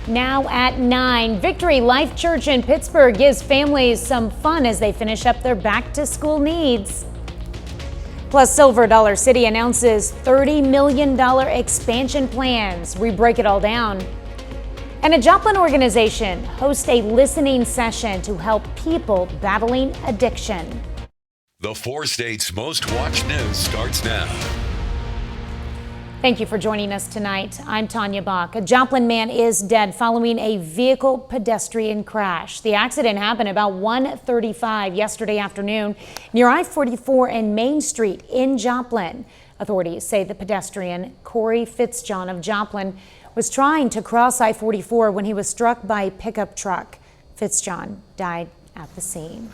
Now at 9, Victory Life Church in Pittsburgh gives families some fun as they finish up their back-to-school needs. Plus, Silver Dollar City announces $30 million expansion plans. We break it all down. And a Joplin organization hosts a listening session to help people battling addiction. The 4 states' most watched news starts now. Thank you for joining us tonight. I'm Tanya Bach. A Joplin man is dead following a vehicle pedestrian crash. The accident happened about 1:35 yesterday afternoon near I-44 and Main Street in Joplin. Authorities say the pedestrian, Corey Fitzjohn of Joplin, was trying to cross I-44 when he was struck by a pickup truck. Fitzjohn died at the scene.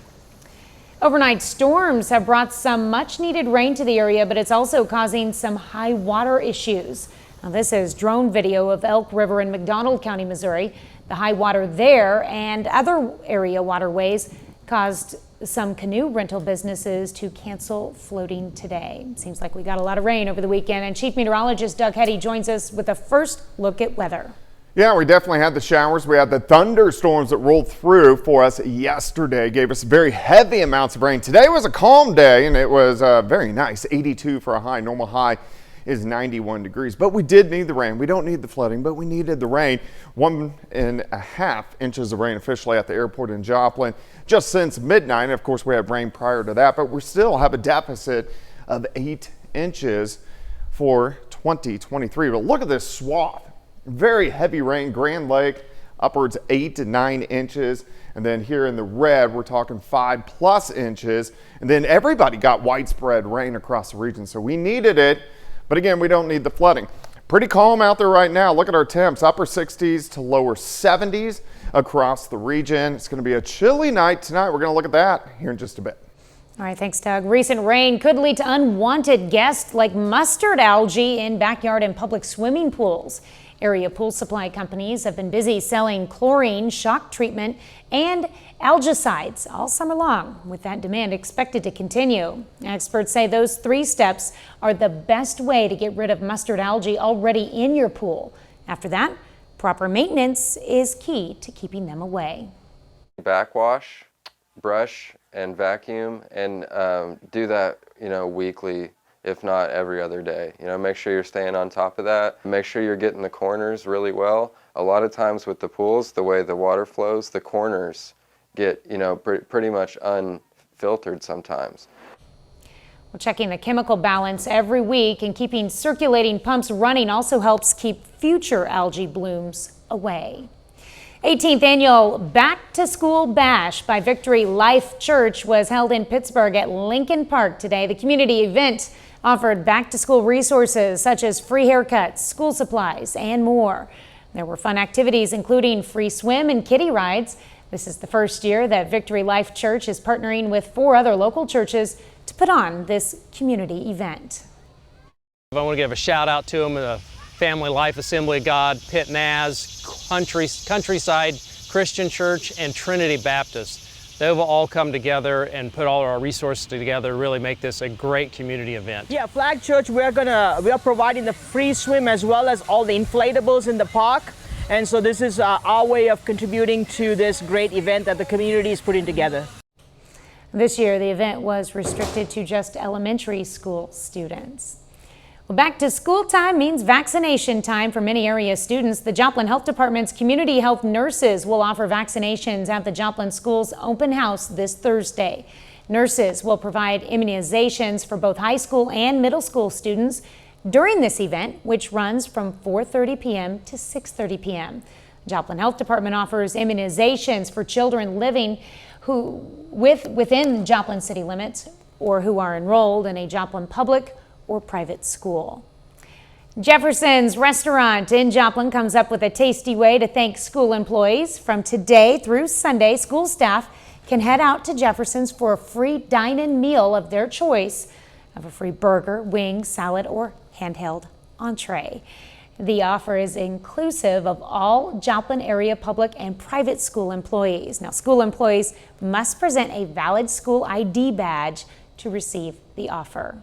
Overnight storms have brought some much needed rain to the area, but it's also causing some high water issues. Now, this is drone video of Elk River in McDonald County, Missouri. The high water there and other area waterways caused some canoe rental businesses to cancel floating today. Seems like we got a lot of rain over the weekend, and Chief Meteorologist Doug Hetty joins us with a first look at weather. Yeah, we definitely had the showers. We had the thunderstorms that rolled through for us yesterday, gave us very heavy amounts of rain. Today was a calm day, and it was very nice, 82 for a high. Normal high is 91 degrees, but we did need the rain. We don't need the flooding, but we needed the rain. 1.5 inches of rain officially at the airport in Joplin just since midnight. And of course, we had rain prior to that, but we still have a deficit of 8 inches for 2023. But look at this swath. Very heavy rain, Grand Lake, upwards 8 to 9 inches. And then here in the red, we're talking 5+ inches. And then everybody got widespread rain across the region. So we needed it. But again, we don't need the flooding. Pretty calm out there right now. Look at our temps, upper 60s to lower 70s across the region. It's going to be a chilly night tonight. We're going to look at that here in just a bit. All right, thanks, Doug. Recent rain could lead to unwanted guests like mustard algae in backyard and public swimming pools. Area pool supply companies have been busy selling chlorine, shock treatment, and algicides all summer long, with that demand expected to continue. Experts say those 3 steps are the best way to get rid of mustard algae already in your pool. After that, proper maintenance is key to keeping them away. Backwash, brush, and vacuum, and do that, weekly, if not every other day. Make sure you're staying on top of that. Make sure you're getting the corners really well. A lot of times with the pools, the way the water flows, the corners get, pretty much unfiltered sometimes. Well, checking the chemical balance every week and keeping circulating pumps running also helps keep future algae blooms away. 18th annual Back to School Bash by Victory Life Church was held in Pittsburgh at Lincoln Park today. The community event offered back-to-school resources such as free haircuts, school supplies, and more. There were fun activities including free swim and kiddie rides. This is the first year that Victory Life Church is partnering with 4 other local churches to put on this community event. I want to give a shout out to them, the Family Life Assembly of God, Pitt Naz, Countryside Christian Church, and Trinity Baptist. They've all come together and put all our resources together to really make this a great community event. Yeah, Flag Church, we are providing the free swim as well as all the inflatables in the park. And so this is our way of contributing to this great event that the community is putting together. This year, the event was restricted to just elementary school students. Well, back to school time means vaccination time for many area students. The Joplin Health Department's community health nurses will offer vaccinations at the Joplin Schools open house this Thursday. Nurses will provide immunizations for both high school and middle school students during this event, which runs from 4:30 p.m. to 6:30 p.m. Joplin Health Department offers immunizations for children living within Joplin city limits or who are enrolled in a Joplin public or private school. Jefferson's Restaurant in Joplin comes up with a tasty way to thank school employees. From today through Sunday, school staff can head out to Jefferson's for a free dine-in meal of their choice of a free burger, wing, salad, or handheld entree. The offer is inclusive of all Joplin area public and private school employees. Now, school employees must present a valid school ID badge to receive the offer.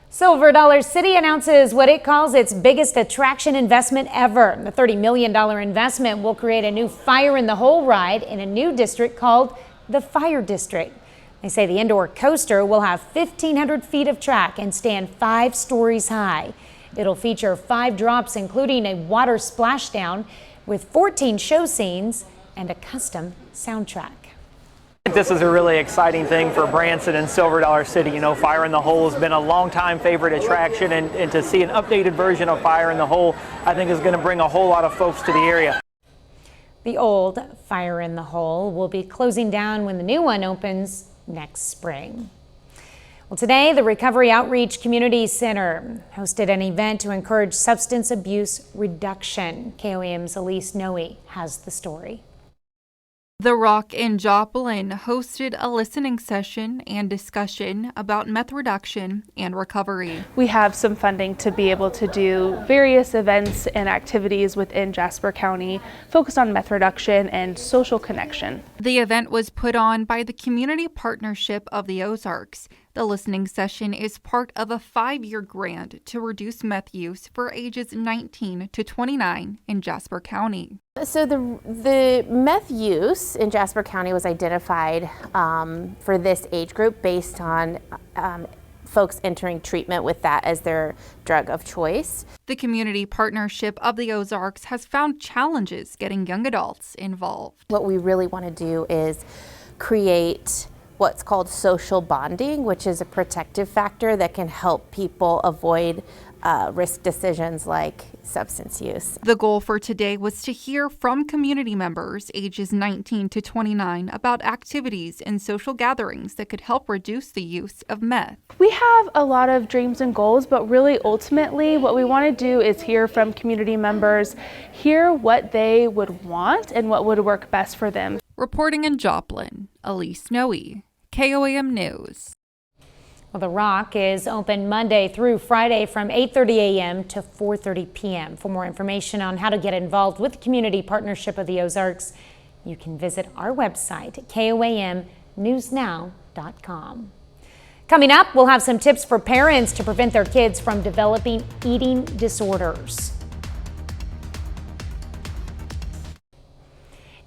Silver Dollar City announces what it calls its biggest attraction investment ever. The $30 million investment will create a new Fire in the Hole ride in a new district called the Fire District. They say the indoor coaster will have 1,500 feet of track and stand 5 stories high. It'll feature 5 drops, including a water splashdown with 14 show scenes and a custom soundtrack. This is a really exciting thing for Branson and Silver Dollar City. You know, Fire in the Hole has been a long-time favorite attraction, and to see an updated version of Fire in the Hole, I think is going to bring a whole lot of folks to the area. The old Fire in the Hole will be closing down when the new one opens next spring. Well, today, the Recovery Outreach Community Center hosted an event to encourage substance abuse reduction. KOAM's Elise Noe has the story. The Rock in Joplin hosted a listening session and discussion about meth reduction and recovery. We have some funding to be able to do various events and activities within Jasper County focused on meth reduction and social connection. The event was put on by the Community Partnership of the Ozarks. The listening session is part of a 5-year grant to reduce meth use for ages 19 to 29 in Jasper County. So the meth use in Jasper County was identified for this age group based on folks entering treatment with that as their drug of choice. The Community Partnership of the Ozarks has found challenges getting young adults involved. What we really want to do is create what's called social bonding, which is a protective factor that can help people avoid risk decisions like substance use. The goal for today was to hear from community members ages 19 to 29 about activities and social gatherings that could help reduce the use of meth. We have a lot of dreams and goals, but really ultimately what we want to do is hear from community members, hear what they would want and what would work best for them. Reporting in Joplin, Elise Noe, KOAM News. Well, the Rock is open Monday through Friday from 8:30 a.m. to 4:30 p.m. For more information on how to get involved with the Community Partnership of the Ozarks, you can visit our website at KOAMnewsnow.com. Coming up, we'll have some tips for parents to prevent their kids from developing eating disorders.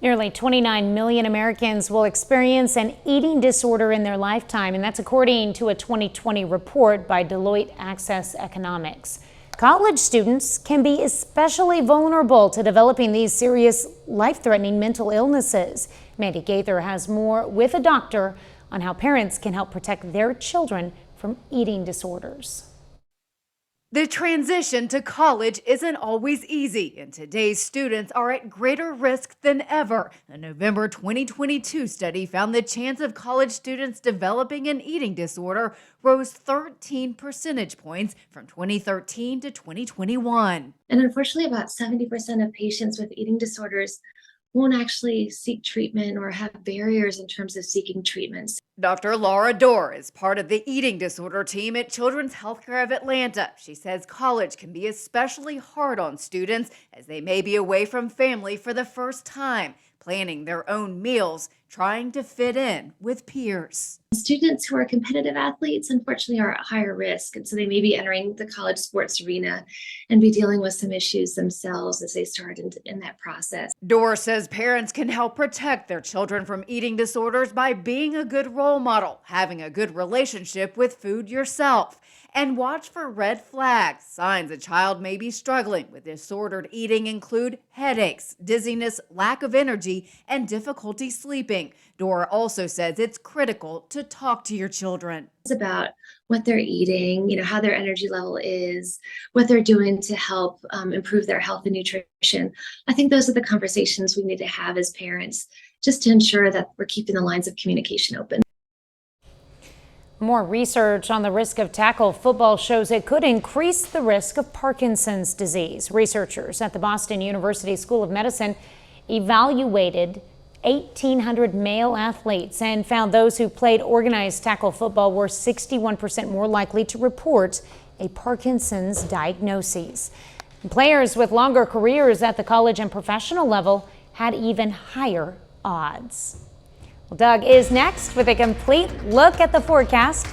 Nearly 29 million Americans will experience an eating disorder in their lifetime, and that's according to a 2020 report by Deloitte Access Economics. College students can be especially vulnerable to developing these serious, life-threatening mental illnesses. Mandy Gaither has more with a doctor on how parents can help protect their children from eating disorders. The transition to college isn't always easy, and today's students are at greater risk than ever. A November 2022 study found the chance of college students developing an eating disorder rose 13 percentage points from 2013 to 2021. And unfortunately, about 70% of patients with eating disorders won't actually seek treatment or have barriers in terms of seeking treatments. Dr. Laura Dorr is part of the eating disorder team at Children's Healthcare of Atlanta. She says college can be especially hard on students as they may be away from family for the first time, planning their own meals, trying to fit in with peers. Students who are competitive athletes, unfortunately, are at higher risk, and so they may be entering the college sports arena and be dealing with some issues themselves as they start in that process. Dorr says parents can help protect their children from eating disorders by being a good role model, having a good relationship with food yourself, and watch for red flags. Signs a child may be struggling with disordered eating include headaches, dizziness, lack of energy, and difficulty sleeping. Dora also says it's critical to talk to your children. It's about what they're eating, how their energy level is, what they're doing to help improve their health and nutrition. I think those are the conversations we need to have as parents, just to ensure that we're keeping the lines of communication open. More research on the risk of tackle football shows it could increase the risk of Parkinson's disease. Researchers at the Boston University School of Medicine evaluated 1,800 male athletes and found those who played organized tackle football were 61% more likely to report a Parkinson's diagnosis. Players with longer careers at the college and professional level had even higher odds. Well, Doug is next with a complete look at the forecast.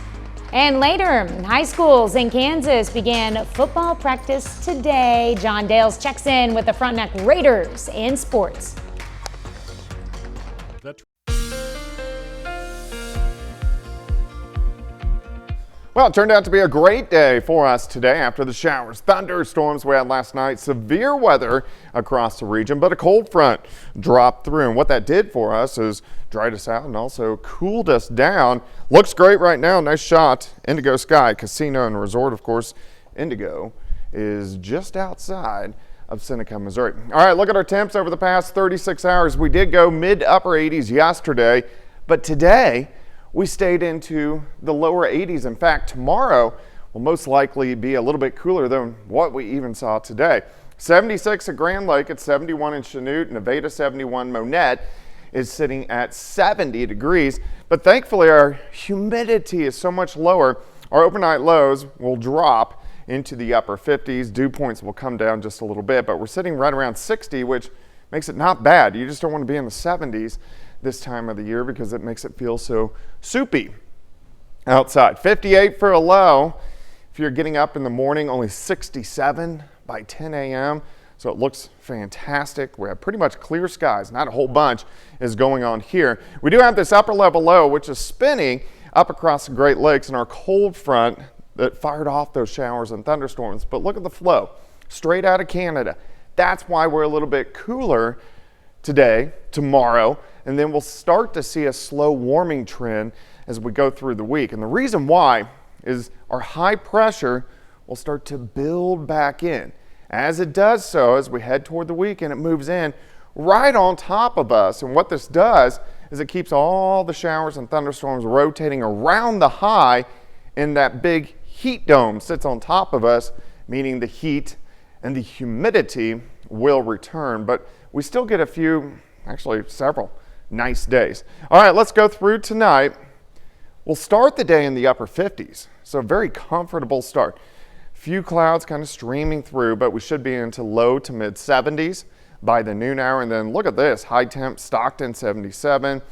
And later, high schools in Kansas began football practice today. John Dales checks in with the Frontenac Raiders in sports. Well, it turned out to be a great day for us today after the showers, thunderstorms we had last night, severe weather across the region, but a cold front dropped through. And what that did for us is dried us out and also cooled us down. Looks great right now. Nice shot. Indigo Sky Casino and Resort, of course. Indigo is just outside of Seneca, Missouri. All right, look at our temps over the past 36 hours. We did go mid to upper 80s yesterday, but today we stayed into the lower 80s. In fact, tomorrow will most likely be a little bit cooler than what we even saw today. 76 at Grand Lake, at 71 in Chanute, Nevada 71, Monette is sitting at 70 degrees. But thankfully our humidity is so much lower, our overnight lows will drop into the upper 50s. Dew points will come down just a little bit, but we're sitting right around 60, which makes it not bad. You just don't want to be in the 70s this time of the year because it makes it feel so soupy outside. 58 for a low. If you're getting up in the morning, only 67 by 10 a.m. So it looks fantastic. We have pretty much clear skies. Not a whole bunch is going on here. We do have this upper level low, which is spinning up across the Great Lakes and our cold front that fired off those showers and thunderstorms. But look at the flow straight out of Canada. That's why we're a little bit cooler today, tomorrow, and then we'll start to see a slow warming trend as we go through the week. And the reason why is our high pressure will start to build back in. As it does so, as we head toward the weekend, it moves in right on top of us. And what this does is it keeps all the showers and thunderstorms rotating around the high, and that big heat dome sits on top of us, meaning the heat and the humidity will return. But we still get a few, actually several, nice days. All right, let's go through tonight. We'll start the day in the upper 50s, so a very comfortable start. Few clouds kind of streaming through, but we should be into low to mid 70s by the noon hour. And then look at this, high temp, Stockton 77,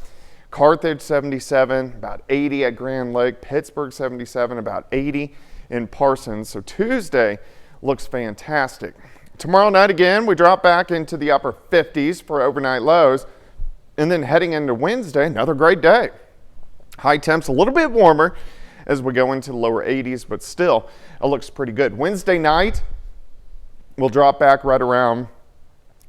Carthage 77, about 80 at Grand Lake, Pittsburgh 77, about 80 in Parsons. So Tuesday looks fantastic. Tomorrow night again, we drop back into the upper 50s for overnight lows. And then heading into Wednesday, another great day. High temps a little bit warmer as we go into the lower 80s, but still it looks pretty good. Wednesday night, we'll drop back right around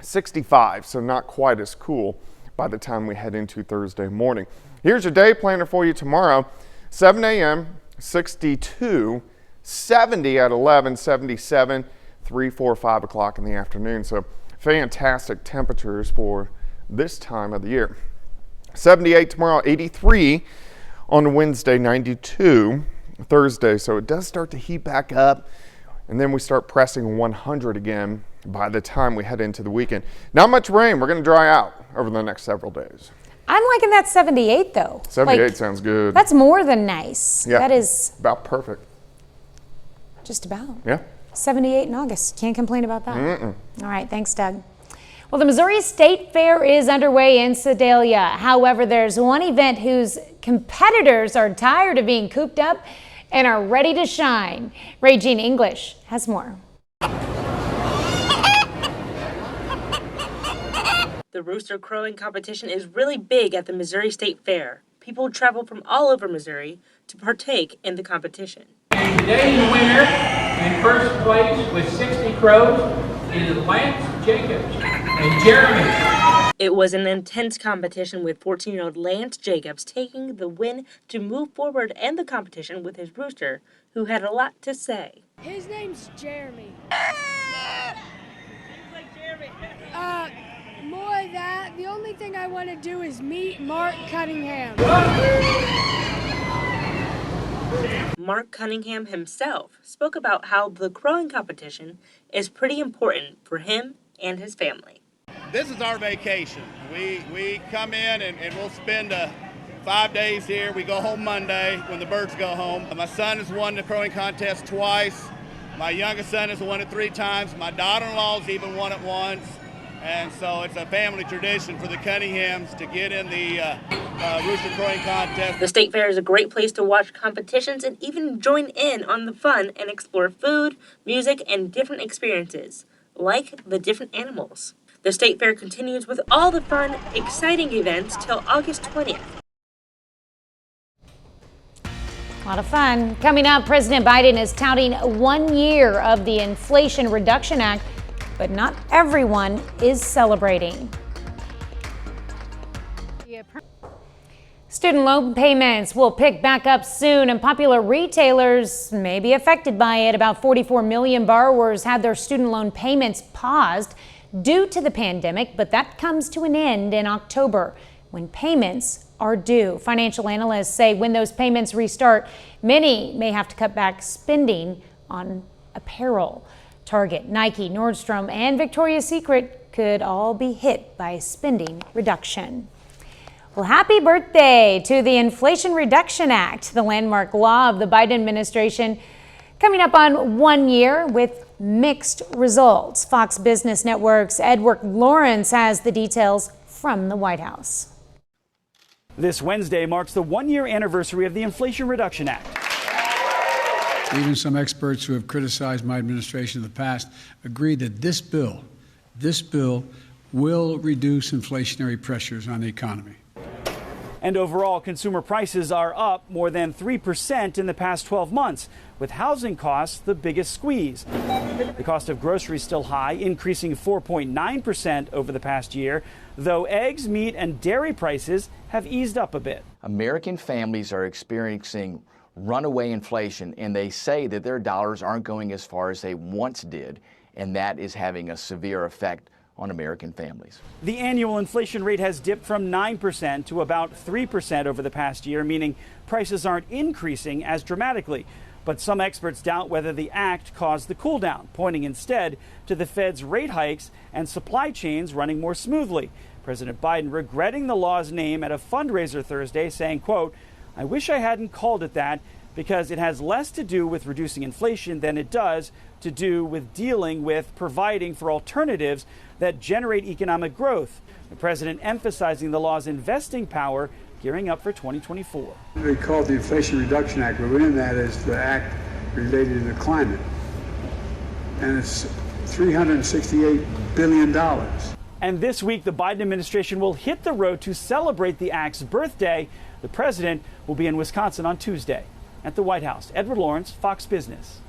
65, so not quite as cool by the time we head into Thursday morning. Here's your day planner for you tomorrow. 7 a.m., 62, 70 at 11, 77, 3, 4, 5 o'clock in the afternoon. So fantastic temperatures for this time of the year. 78 tomorrow, 83 on Wednesday, 92 Thursday. So it does start to heat back up, and then we start pressing 100 again by the time we head into the weekend. Not much rain. We're going to dry out over the next several days. I'm liking that 78 though. 78 sounds good. That's more than nice. Yeah, that is about perfect. Just about. Yeah. 78 in August. Can't complain about that. All right, thanks, Doug. Well, the Missouri State Fair is underway in Sedalia. However, there's one event whose competitors are tired of being cooped up and are ready to shine. Regine English has more. The rooster crowing competition is really big at the Missouri State Fair. People travel from all over Missouri to partake in the competition. And today's winner in first place with 60 crows is Lance Jacobs and Jeremy. It was an intense competition with 14-year-old Lance Jacobs taking the win to move forward in the competition with his rooster, who had a lot to say. His name's Jeremy. More of that. The only thing I want to do is meet Mark Cunningham. Mark Cunningham himself spoke about how the crowing competition is pretty important for him and his family. This is our vacation. We come in and we'll spend 5 days here. We go home Monday when the birds go home. My son has won the crowing contest twice. My youngest son has won it 3 times. My daughter-in-law's even won it once. And so it's a family tradition for the Cunninghams to get in the rooster crowing contest. The state fair is a great place to watch competitions and even join in on the fun and explore food, music, and different experiences, like the different animals. The state fair continues with all the fun, exciting events till August 20th. A lot of fun. Coming up, President Biden is touting 1 year of the Inflation Reduction Act, but not everyone is celebrating. Student loan payments will pick back up soon, and popular retailers may be affected by it. About 44 million borrowers had their student loan payments paused due to the pandemic, but that comes to an end in October when payments are due. Financial analysts say when those payments restart, many may have to cut back spending on apparel. Target, Nike, Nordstrom, and Victoria's Secret could all be hit by a spending reduction. Well, happy birthday to the Inflation Reduction Act, the landmark law of the Biden administration, coming up on 1 year with mixed results. Fox Business Network's Edward Lawrence has the details from the White House. This Wednesday marks the 1-year anniversary of the Inflation Reduction Act. Even some experts who have criticized my administration in the past agree that this bill will reduce inflationary pressures on the economy. And overall, consumer prices are up more than 3% in the past 12 months, with housing costs the biggest squeeze. The cost of groceries still high, increasing 4.9% over the past year, though eggs, meat, and dairy prices have eased up a bit. American families are experiencing runaway inflation, and they say that their dollars aren't going as far as they once did, and that is having a severe effect on American families. The annual inflation rate has dipped from 9% to about 3% over the past year, meaning prices aren't increasing as dramatically. But some experts doubt whether the act caused the cool down, pointing instead to the Fed's rate hikes and supply chains running more smoothly. President Biden regretting the law's name at a fundraiser Thursday, saying, quote, "I wish I hadn't called it that because it has less to do with reducing inflation than it does to do with dealing with providing for alternatives that generate economic growth." The president emphasizing the law's investing power, gearing up for 2024. They call it the Inflation Reduction Act, but within that is the act related to the climate. And it's $368 billion. And this week, the Biden administration will hit the road to celebrate the act's birthday. The president will be in Wisconsin on Tuesday. At the White House, Edward Lawrence, Fox Business.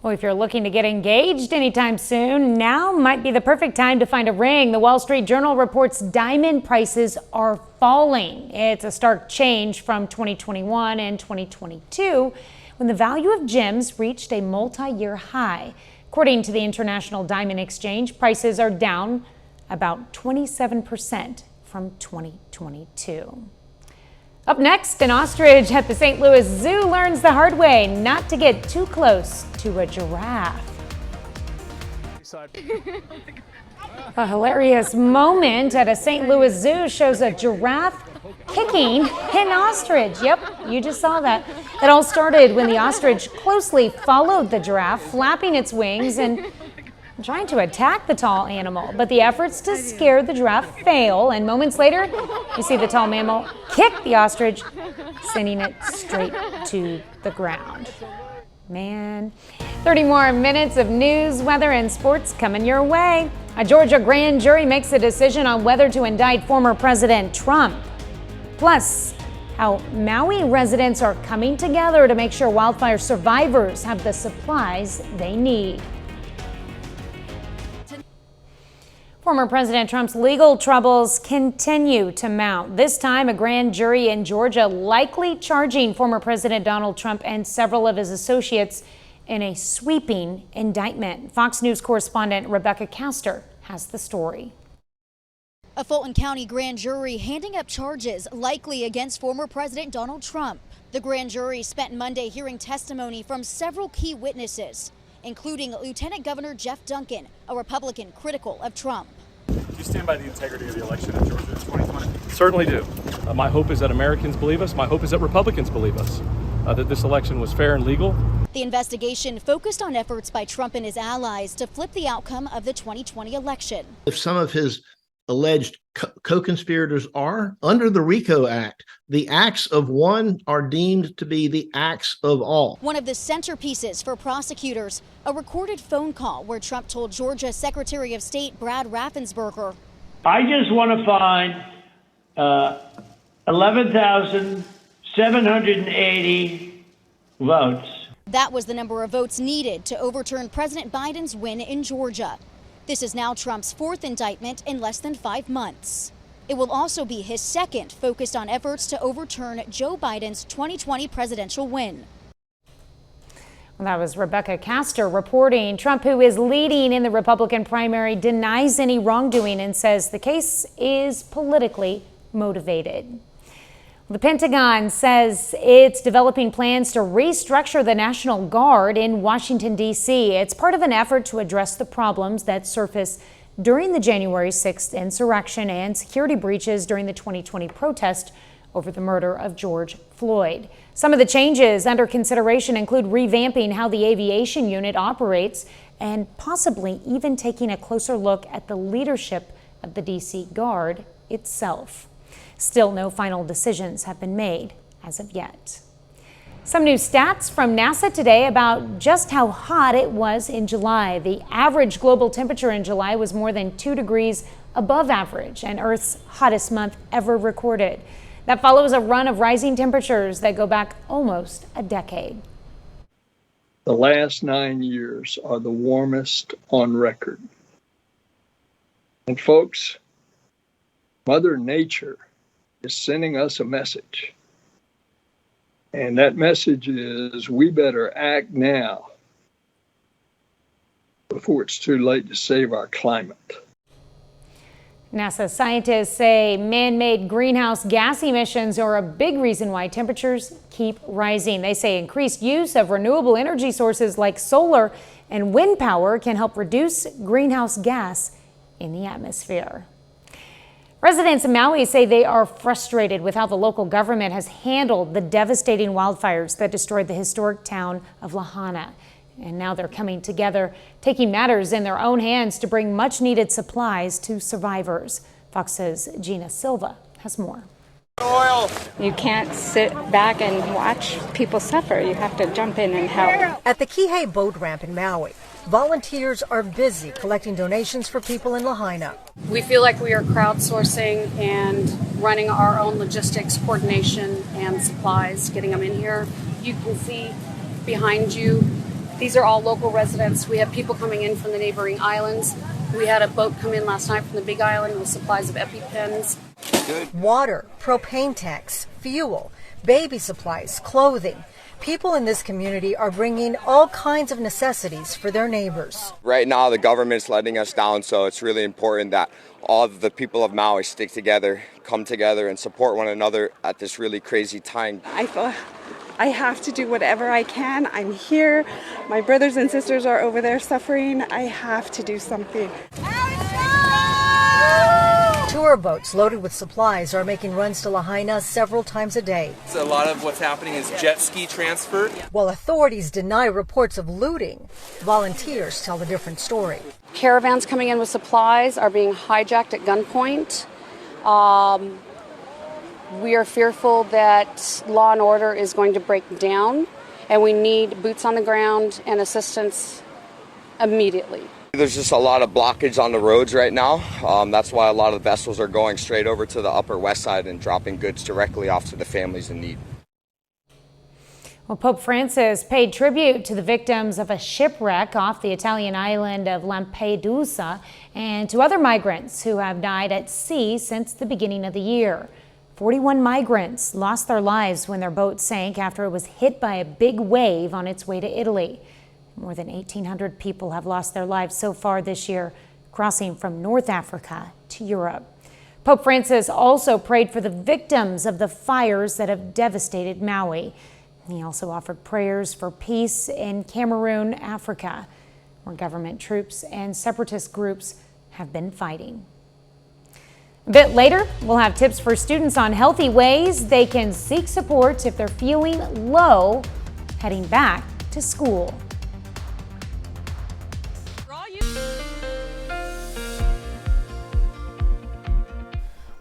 Well, if you're looking to get engaged anytime soon, now might be the perfect time to find a ring. The Wall Street Journal reports diamond prices are falling. It's a stark change from 2021 and 2022, when the value of gems reached a multi-year high. According to the International Diamond Exchange, prices are down about 27% from 2022. Up next, an ostrich at the St. Louis Zoo learns the hard way not to get too close to a giraffe. A hilarious moment at a St. Louis zoo shows a giraffe kicking an ostrich. Yep, you just saw that. It all started when the ostrich closely followed the giraffe, flapping its wings and trying to attack the tall animal. But the efforts to scare the giraffe fail, and moments later, you see the tall mammal kick the ostrich, sending it straight to the ground. Man, 30 more minutes of news, weather, and sports coming your way. A Georgia grand jury makes a decision on whether to indict former President Trump. Plus, how Maui residents are coming together to make sure wildfire survivors have the supplies they need. Former President Trump's legal troubles continue to mount. This time, a grand jury in Georgia likely charging former President Donald Trump and several of his associates in a sweeping indictment. Fox News correspondent Rebecca Castor has the story. A Fulton County grand jury handing up charges likely against former President Donald Trump. The grand jury spent Monday hearing testimony from several key witnesses, including Lieutenant Governor Jeff Duncan, a Republican critical of Trump. Do you stand by the integrity of the election in Georgia in 2020? Certainly do. My hope is that Americans believe us. My hope is that Republicans believe us, that this election was fair and legal. The investigation focused on efforts by Trump and his allies to flip the outcome of the 2020 election. If some of his alleged co-conspirators are. Under the RICO Act, the acts of one are deemed to be the acts of all. One of the centerpieces for prosecutors, a recorded phone call where Trump told Georgia Secretary of State Brad Raffensperger, I just want to find 11,780 votes. that was the number of votes needed to overturn President Biden's win in Georgia. This is now Trump's fourth indictment in less than 5 months. It will also be his second, focused on efforts to overturn Joe Biden's 2020 presidential win. Well, that was Rebecca Castor reporting. Trump, who is leading in the Republican primary, denies any wrongdoing and says the case is politically motivated. The Pentagon says it's developing plans to restructure the National Guard in Washington, D.C. It's part of an effort to address the problems that surfaced during the January 6th insurrection and security breaches during the 2020 protest over the murder of George Floyd. Some of the changes under consideration include revamping how the aviation unit operates and possibly even taking a closer look at the leadership of the D.C. Guard itself. Still, no final decisions have been made as of yet. Some new stats from NASA today about just how hot it was in July. The average global temperature in July was more than 2 degrees above average and Earth's hottest month ever recorded. That follows a run of rising temperatures that go back almost a decade. The last 9 years are the warmest on record. And folks, Mother Nature is sending us a message. And that message is we better act now before it's too late to save our climate. NASA scientists say man-made greenhouse gas emissions are a big reason why temperatures keep rising. They say increased use of renewable energy sources like solar and wind power can help reduce greenhouse gas in the atmosphere. Residents in Maui say they are frustrated with how the local government has handled the devastating wildfires that destroyed the historic town of Lahaina. And now they're coming together, taking matters in their own hands to bring much needed supplies to survivors. Fox's Gina Silva has more. You can't sit back and watch people suffer. You have to jump in and help. At the Kihei boat ramp in Maui, volunteers are busy collecting donations for people in Lahaina. We feel like we are crowdsourcing and running our own logistics, coordination, and supplies, getting them in here. You can see behind you, these are all local residents. We have people coming in from the neighboring islands. We had a boat come in last night from the Big Island with supplies of EpiPens. Water, propane tanks, fuel, baby supplies, clothing. People in this community are bringing all kinds of necessities for their neighbors. Right now, the government's letting us down, so it's really important that all of the people of Maui stick together, come together, and support one another at this really crazy time. I feel I have to do whatever I can. I'm here. My brothers and sisters are over there suffering. I have to do something. Tour boats loaded with supplies are making runs to Lahaina several times a day. So a lot of what's happening is jet ski transfer. While authorities deny reports of looting, volunteers tell a different story. Caravans coming in with supplies are being hijacked at gunpoint. We are fearful that law and order is going to break down, and we need boots on the ground and assistance immediately. There's just a lot of blockage on the roads right now. That's why a lot of vessels are going straight over to the Upper West Side and dropping goods directly off to the families in need. Well, Pope Francis paid tribute to the victims of a shipwreck off the Italian island of Lampedusa and to other migrants who have died at sea since the beginning of the year. 41 migrants lost their lives when their boat sank after it was hit by a big wave on its way to Italy. More than 1,800 people have lost their lives so far this year, crossing from North Africa to Europe. Pope Francis also prayed for the victims of the fires that have devastated Maui. He also offered prayers for peace in Cameroon, Africa, where government troops and separatist groups have been fighting. A bit later, we'll have tips for students on healthy ways they can seek support if they're feeling low heading back to school.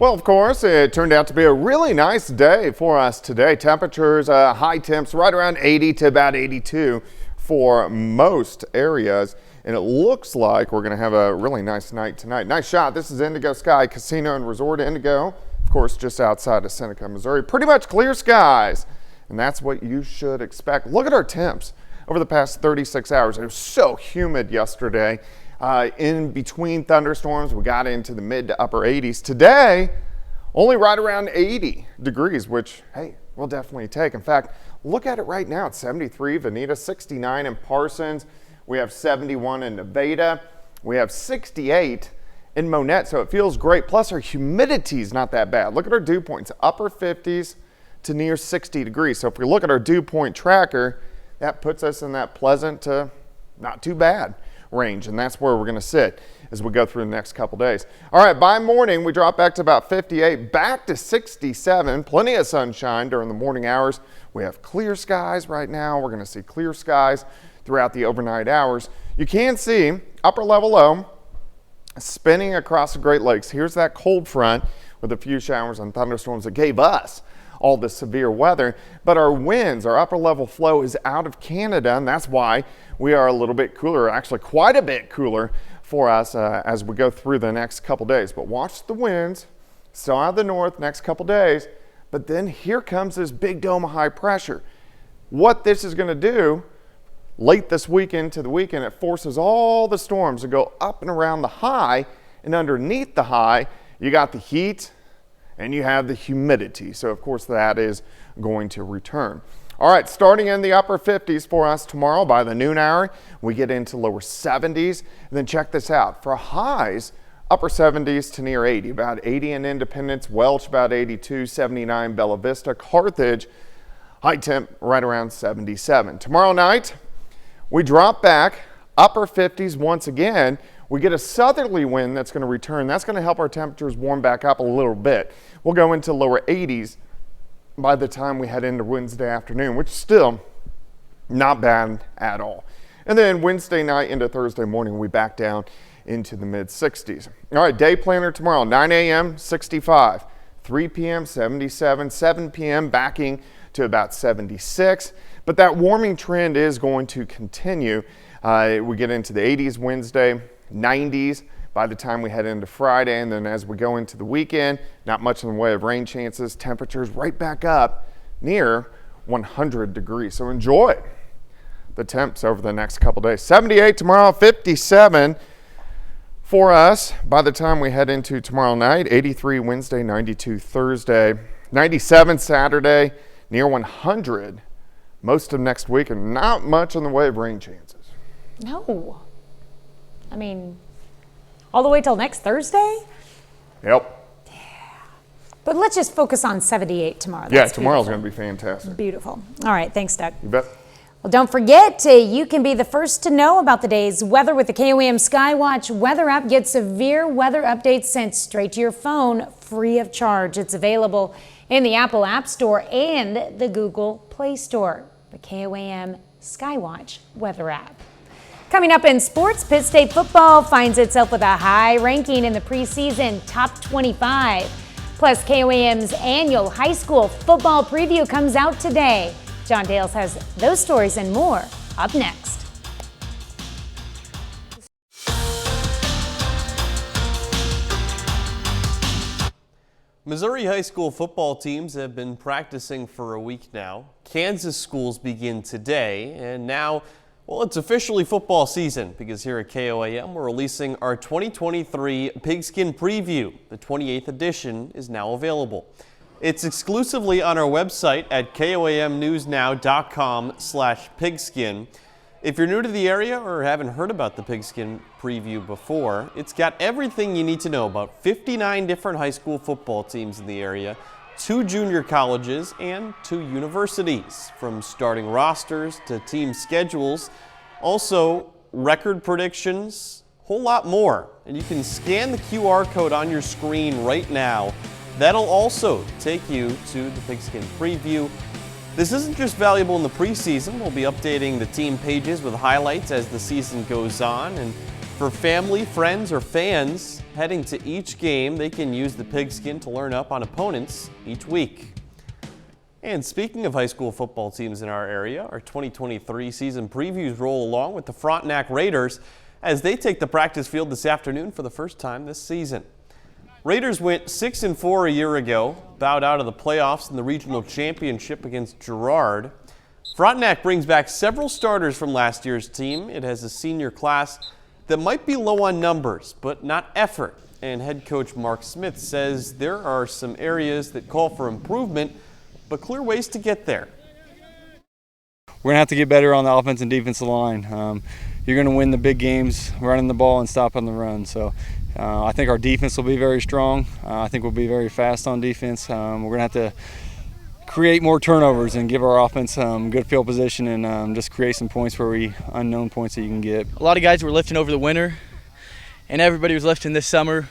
Well, of course, it turned out to be a really nice day for us today. Temperatures, high temps right around 80 to about 82 for most areas. And it looks like we're going to have a really nice night tonight. Nice shot. This is Indigo Sky Casino and Resort Indigo, of course, just outside of Seneca, Missouri. Pretty much clear skies. And that's what you should expect. Look at our temps over the past 36 hours. It was so humid yesterday. In between thunderstorms, we got into the mid to upper 80s. Today, only right around 80 degrees, which, hey, we'll definitely take. In fact, look at it right now. It's 73, Veneta, 69 in Parsons. We have 71 in Nevada. We have 68 in Monette, so it feels great. Plus, our humidity is not that bad. Look at our dew points, upper 50s to near 60 degrees. So if we look at our dew point tracker, that puts us in that pleasant to not too bad range, and that's where we're going to sit as we go through the next couple days. All right, by morning, we drop back to about 58, back to 67, plenty of sunshine during the morning hours. We have clear skies right now. We're going to see clear skies throughout the overnight hours. You can see upper level low spinning across the Great Lakes. Here's that cold front with a few showers and thunderstorms that gave us all the severe weather, but our winds, our upper level flow is out of Canada, and that's why we are a little bit cooler, actually quite a bit cooler for us as we go through the next couple days. But watch the winds, still out of the north next couple days, but then here comes this big dome of high pressure. What this is going to do late this weekend to the weekend, it forces all the storms to go up and around the high, and underneath the high, you got the heat and you have the humidity. So of course that is going to return. All right, starting in the upper 50s for us tomorrow by the noon hour, we get into lower 70s. And then check this out, for highs, upper 70s to near 80, about 80 in Independence, Welch about 82, 79 Bella Vista, Carthage, high temp right around 77. Tomorrow night, we drop back, upper 50s once again. We get a southerly wind that's going to return. That's going to help our temperatures warm back up a little bit. We'll go into lower 80s by the time we head into Wednesday afternoon, which is still not bad at all. And then Wednesday night into Thursday morning, we back down into the mid 60s. All right, day planner tomorrow, 9 a.m., 65, 3 p.m., 77, 7 p.m., backing to about 76. But that warming trend is going to continue. We get into the 80s Wednesday, 90s by the time we head into Friday, and then as we go into the weekend, not much in the way of rain chances, temperatures right back up near 100 degrees. So enjoy the temps over the next couple days. 78 tomorrow, 57 for us by the time we head into tomorrow night, 83 Wednesday, 92 Thursday, 97 Saturday, near 100 most of next week, and not much in the way of rain chances. No. I mean, all the way till next Thursday? Yep. Yeah. But let's just focus on 78 tomorrow. Yeah, tomorrow's going to be fantastic. Beautiful. All right, thanks, Doug. You bet. Well, don't forget, you can be the first to know about the day's weather with the KOAM Skywatch weather app. Get severe weather updates sent straight to your phone free of charge. It's available in the Apple App Store and the Google Play Store. The KOAM Skywatch weather app. Coming up in sports, Pitt State football finds itself with a high ranking in the preseason top 25. Plus, KOAM's annual high school football preview comes out today. John Dales has those stories and more up next. Missouri high school football teams have been practicing for a week now. Kansas schools begin today, and now, well, it's officially football season because here at KOAM we're releasing our 2023 Pigskin Preview. The 28th edition is now available. It's exclusively on our website at koamnewsnow.com/pigskin. If you're new to the area or haven't heard about the Pigskin Preview before, it's got everything you need to know about 59 different high school football teams in the area, 2 junior colleges, and 2 universities, from starting rosters to team schedules, also record predictions, a whole lot more. And you can scan the QR code on your screen right now. That'll also take you to the Pigskin Preview. This isn't just valuable in the preseason. We'll be updating the team pages with highlights as the season goes on. And For family, friends, or fans heading to each game, they can use the pigskin to learn up on opponents each week. And speaking of high school football teams in our area, our 2023 season previews roll along with the Frontenac Raiders as they take the practice field this afternoon for the first time this season. Raiders went 6-4 a year ago, bowed out of the playoffs in the regional championship against Girard. Frontenac brings back several starters from last year's team. It has a senior class that might be low on numbers, but not effort. And head coach Mark Smith says there are some areas that call for improvement, but clear ways to get there. We're going to have to get better on the offense and defensive line. You're going to win the big games running the ball and stopping the run. So I think our defense will be very strong. I think we'll be very fast on defense. We're going to have to create more turnovers and give our offense good field position and just create some points where unknown points that you can get. A lot of guys were lifting over the winter, and everybody was lifting this summer.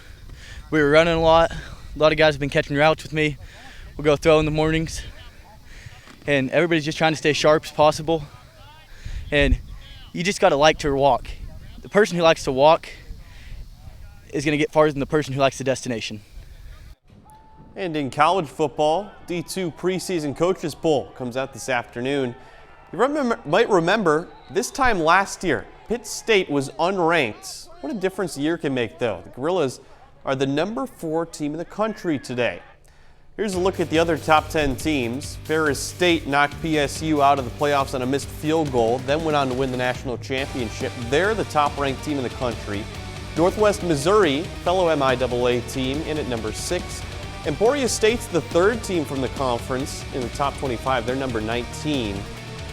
We were running a lot. A lot of guys have been catching routes with me. We'll go throw in the mornings, and everybody's just trying to stay sharp as possible. And you just got to like to walk. The person who likes to walk is going to get farther than the person who likes the destination. And in college football, D2 preseason coaches poll comes out this afternoon. You might remember this time last year, Pitt State was unranked. What a difference a year can make, though. The Gorillas are the number 4 team in the country today. Here's a look at the other top 10 teams. Ferris State knocked PSU out of the playoffs on a missed field goal, then went on to win the national championship. They're the top-ranked team in the country. Northwest Missouri, fellow MIAA team, in at number 6. Emporia State's the 3rd team from the conference in the top 25. They're number 19.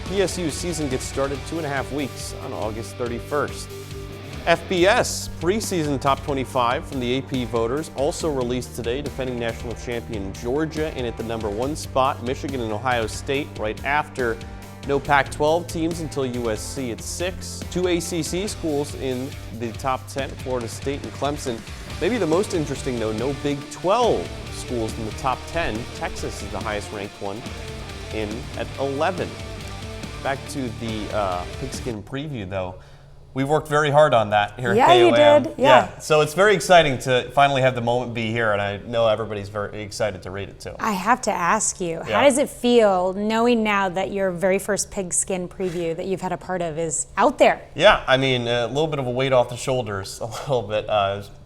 PSU's season gets started 2.5 weeks on August 31st. FBS preseason top 25 from the AP voters also released today. Defending national champion Georgia in at the number 1 spot. Michigan and Ohio State right after. No Pac-12 teams until USC at 6. 2 ACC schools in the top 10, Florida State and Clemson. Maybe the most interesting, though, no Big 12 schools in the top 10. Texas is the highest ranked one in at 11. Back to the pigskin preview, though. We've worked very hard on that here at KOAM. Yeah, you did. Yeah. So it's very exciting to finally have the moment be here, and I know everybody's very excited to read it too. I have to ask you, how does it feel knowing now that your very first pigskin preview that you've had a part of is out there? Yeah, I mean, a little bit of a weight off the shoulders, a little bit,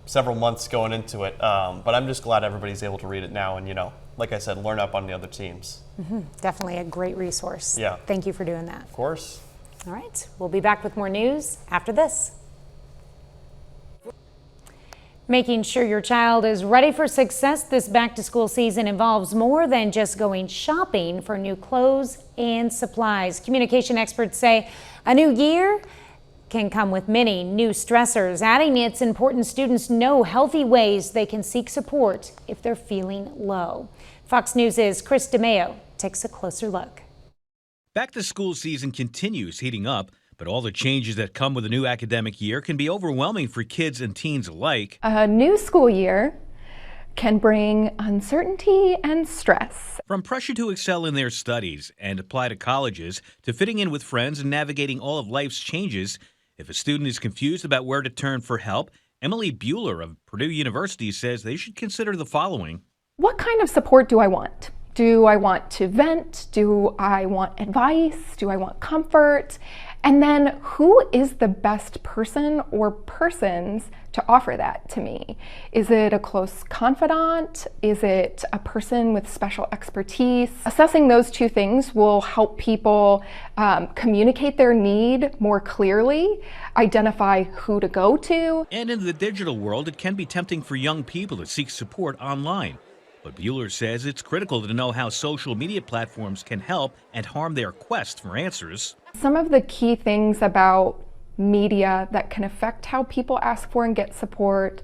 several months going into it, but I'm just glad everybody's able to read it now and, you know, like I said, learn up on the other teams. Mm-hmm. Definitely a great resource. Yeah. Thank you for doing that. Of course. All right, we'll be back with more news after this. Making sure your child is ready for success this back-to-school season involves more than just going shopping for new clothes and supplies. Communication experts say a new year can come with many new stressors, adding it's important students know healthy ways they can seek support if they're feeling low. Fox News' Chris DeMeo takes a closer look. Back-to-school season continues heating up, but all the changes that come with a new academic year can be overwhelming for kids and teens alike. A new school year can bring uncertainty and stress. From pressure to excel in their studies and apply to colleges, to fitting in with friends and navigating all of life's changes, if a student is confused about where to turn for help, Emily Bueller of Purdue University says they should consider the following. What kind of support do I want? Do I want to vent? Do I want advice? Do I want comfort? And then who is the best person or persons to offer that to me? Is it a close confidant? Is it a person with special expertise? Assessing those two things will help people communicate their need more clearly, identify who to go to. And in the digital world, it can be tempting for young people to seek support online. But Bueller says it's critical to know how social media platforms can help and harm their quest for answers. Some of the key things about media that can affect how people ask for and get support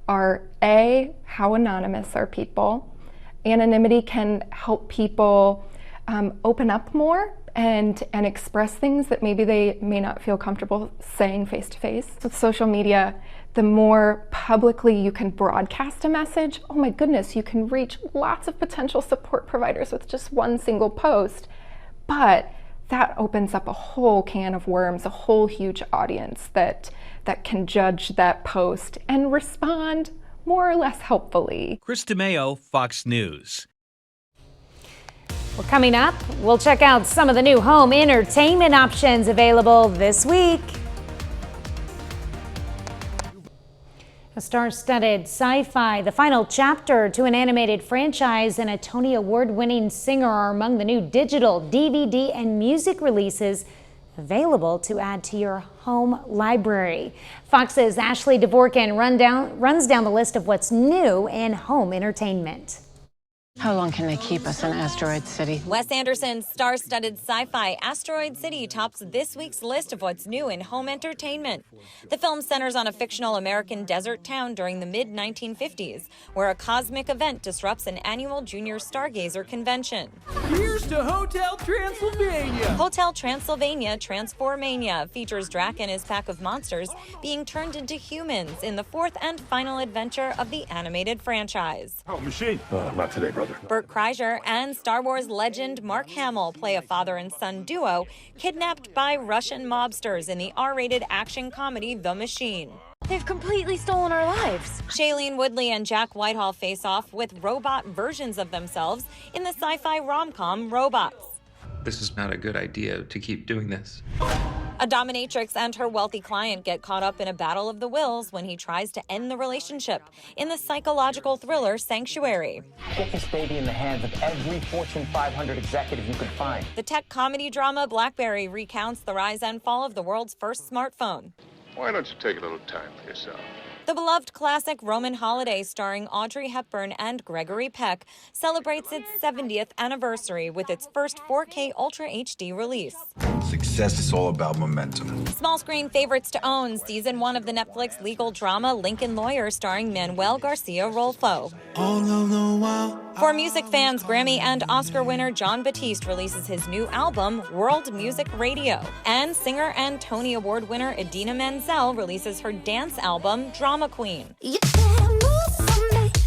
are A, how anonymous are people? Anonymity can help people open up more and express things that maybe they may not feel comfortable saying face to face. With social media, the more publicly you can broadcast a message, oh my goodness, you can reach lots of potential support providers with just one single post. But that opens up a whole can of worms, a whole huge audience that that can judge that post and respond more or less helpfully. Chris DeMeo, Fox News. Well, coming up, we'll check out some of the new home entertainment options available this week. A star-studded sci-fi, the final chapter to an animated franchise, and a Tony Award-winning singer are among the new digital, DVD, and music releases available to add to your home library. Fox's Ashley Dvorkin runs down the list of what's new in home entertainment. How long can they keep us in Asteroid City? Wes Anderson's star-studded sci-fi Asteroid City tops this week's list of what's new in home entertainment. The film centers on a fictional American desert town during the mid-1950s, where a cosmic event disrupts an annual junior stargazer convention. Here's to Hotel Transylvania! Hotel Transylvania Transformania features Drac and his pack of monsters being turned into humans in the fourth and final adventure of the animated franchise. Oh, machine! Not today, brother. Burt Kreischer and Star Wars legend Mark Hamill play a father and son duo kidnapped by Russian mobsters in the R-rated action comedy The Machine. They've completely stolen our lives. Shailene Woodley and Jack Whitehall face off with robot versions of themselves in the sci-fi rom-com Robots. This is not a good idea to keep doing this. A dominatrix and her wealthy client get caught up in a battle of the wills when he tries to end the relationship in the psychological thriller Sanctuary. Get this baby in the hands of every Fortune 500 executive you could find. The tech comedy drama BlackBerry recounts the rise and fall of the world's first smartphone. Why don't you take a little time for yourself? The beloved classic Roman Holiday starring Audrey Hepburn and Gregory Peck celebrates its 70th anniversary with its first 4K Ultra HD release. Success is all about momentum. Small screen favorites to own, season 1 of the Netflix legal drama Lincoln Lawyer starring Manuel Garcia Rolfo. For music fans, Grammy and Oscar winner Jon Batiste releases his new album, World Music Radio. And singer and Tony Award winner Idina Menzel releases her dance album, Drama Queen.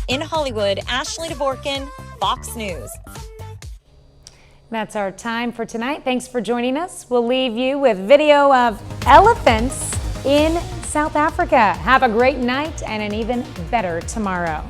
In Hollywood, Ashley Dvorkin, Fox News. That's our time for tonight. Thanks for joining us. We'll leave you with video of elephants in South Africa. Have a great night and an even better tomorrow.